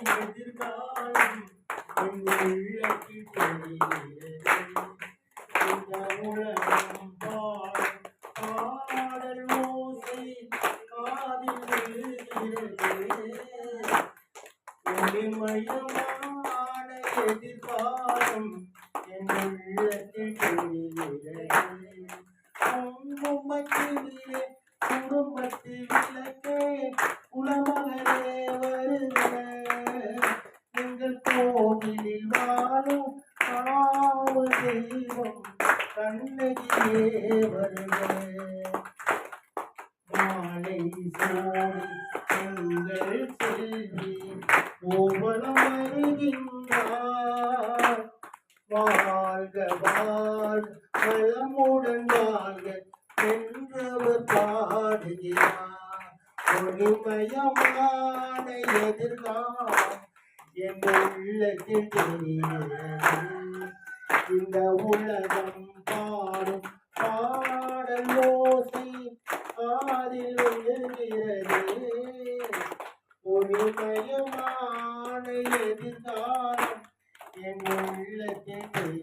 எதிர்காலம் உள்ளத்தில் தெரிகிறது இந்த உலகம் பாடல் ஓசை காதில் விழுகிறது ஒளிமயமான எதிர்காலம் என் உள்ளத்தில் தெரிகிறது மத்தியிலே குடும்பத்தில் விளக்கே உலமகளே வருக எங்கள் கோவிலில் வாழும் காவ தெய்வம் கண்ணகியே வருக மாலை சோடி எங்கள் செல்வி கோவலம் வருகின்றார் வாழ்க வாழ்க வளமுடன் வாழ்க என்றவர் பாடுகிறார் ஒளிமயமான எதிர்காலம் என் உள்ளத்தில் தெரிகிறது இந்த உலகம் பாடும் பாடல் ஓசை காதில் விழுகிறது ஒளிமயமான எதிர்காலம் என் உள்ளத்தில்